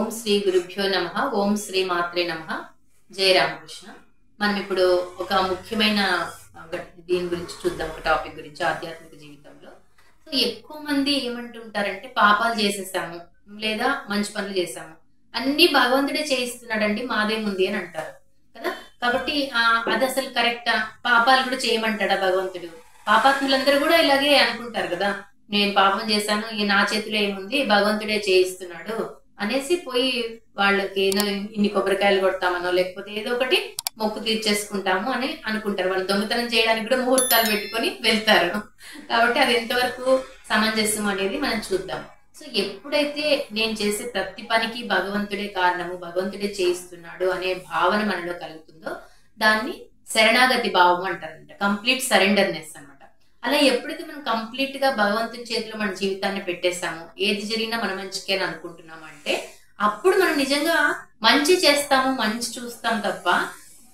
ఓం శ్రీ గురుభ్యో నమః. ఓం శ్రీ మాత్రే నమః. జయ రామకృష్ణ. మనం ఇప్పుడు ఒక ముఖ్యమైన దీని గురించి చూద్దాం, ఒక టాపిక్ గురించి ఆధ్యాత్మిక జీవితంలో. సో ఎక్కువ మంది ఏమంటుంటారంటే పాపాలు చేసేసాము లేదా మంచి పనులు చేసాము, అన్ని భగవంతుడే చేయిస్తున్నాడండి, మాదేముంది అని అంటారు కదా. కాబట్టి అది అసలు కరెక్టా? పాపాలు కూడా చేయమంటాడా భగవంతుడు? పాపాత్ములందరూ కూడా ఇలాగే అనుకుంటారు కదా, నేను పాపం చేశాను, నా చేతిలో ఏముంది, భగవంతుడే చేయిస్తున్నాడు అనేసి పోయి వాళ్ళకి ఏదో ఇన్ని కొబ్బరికాయలు కొడతామనో లేకపోతే ఏదో ఒకటి మొక్కు తీర్చేసుకుంటాము అని అనుకుంటారు. వాళ్ళు దొంగతనం చేయడానికి కూడా ముహూర్తాలు పెట్టుకొని వెళ్తారు. కాబట్టి అది ఎంతవరకు సమంజసం అనేది మనం చూద్దాం. సో ఎప్పుడైతే నేను చేసే ప్రతి పనికి భగవంతుడే కారణము, భగవంతుడే చేయిస్తున్నాడు అనే భావన మనలో కలుగుతుందో దాన్ని శరణాగతి భావం అంటారంట, కంప్లీట్ సరెండర్నెస్ అనమాట. అలా ఎప్పుడైతే మనం కంప్లీట్ గా భగవంతుని చేతిలో మన జీవితాన్ని పెట్టేస్తామో, ఏది జరిగినా మన మంచికే అని అనుకుంటున్నాము అంటే అప్పుడు మనం నిజంగా మంచి చేస్తాము, మంచి చూస్తాం తప్ప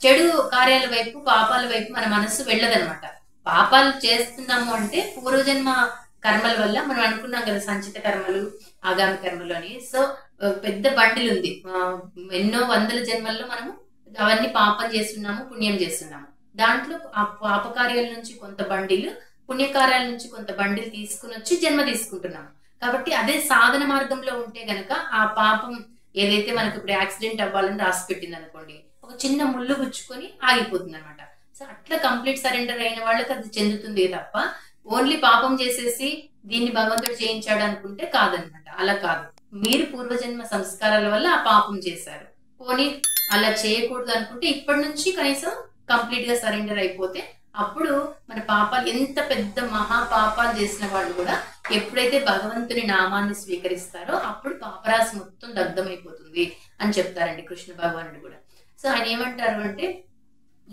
చెడు కార్యాల వైపు, పాపాల వైపు మన మనస్సు వెళ్ళదనమాట. పాపాలు చేస్తున్నాము అంటే పూర్వజన్మ కర్మల వల్ల మనం అనుకున్నాం కదా, సంచిత కర్మలు, ఆగామి కర్మలు అని. సో పెద్ద బండిలు ఉంది, ఎన్నో వందల జన్మల్లో మనము అవన్నీ పాపం చేస్తున్నాము, పుణ్యం చేస్తున్నాము. దాంట్లో ఆ పాపకార్యాల నుంచి కొంత బండిలు, పుణ్యకార్యాల నుంచి కొంత బండిలు తీసుకుని వచ్చి జన్మ తీసుకుంటున్నాము. కాబట్టి అదే సాధన మార్గంలో ఉంటే గనక ఆ పాపం ఏదైతే మనకు ఇప్పుడు యాక్సిడెంట్ అవ్వాలని రాసి పెట్టింది అనుకోండి, ఒక చిన్న ముళ్ళు గుచ్చుకొని ఆగిపోతుంది అనమాట. సో అట్లా కంప్లీట్ సరెండర్ అయిన వాళ్ళకి అది చెందుతుంది తప్ప ఓన్లీ పాపం చేసేసి దీన్ని భగవంతుడు చేయించాడు అనుకుంటే కాదనమాట. అలా కాదు, మీరు పూర్వజన్మ సంస్కారాల వల్ల ఆ పాపం చేశారు, పోనీ అలా చేయకూడదు అనుకుంటే ఇప్పటి నుంచి కనీసం కంప్లీట్ గా సరెండర్ అయిపోతే అప్పుడు మన పాపాలు, ఎంత పెద్ద మహా పాపాలు చేసిన వాళ్ళు కూడా ఎప్పుడైతే భగవంతుని నామాన్ని స్వీకరిస్తారో అప్పుడు పాపరాశి మొత్తం దగ్ధమైపోతుంది అని చెప్తారండి కృష్ణ భగవానుడు కూడా. సో ఆయన ఏమంటారు అంటే,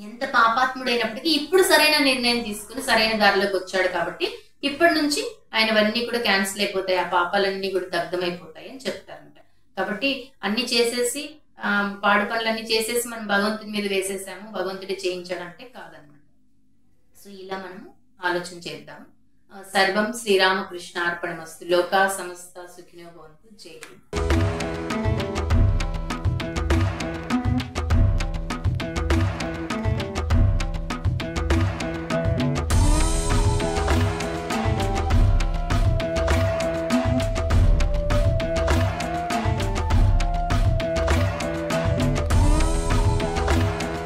ఎంత పాపాత్ముడైనప్పటికీ ఇప్పుడు సరైన నిర్ణయం తీసుకుని సరైన దారిలోకి వచ్చాడు కాబట్టి ఇప్పటి నుంచి ఆయనవన్నీ కూడా క్యాన్సిల్ అయిపోతాయి, ఆ పాపాలన్నీ కూడా దగ్ధమైపోతాయి అని చెప్తారంట. కాబట్టి అన్ని చేసేసి పాడు పనులన్నీ చేసేసి మనం భగవంతుని మీద వేసేసాము, భగవంతుడే చేయించాడంటే కాదనమాట. సో ఇలా మనము ఆలోచన చేద్దాం. సర్వం శ్రీరామకృష్ణ అర్పణమస్తు. లోకా సమస్త సుఖినో భవంతు. జై హింద్.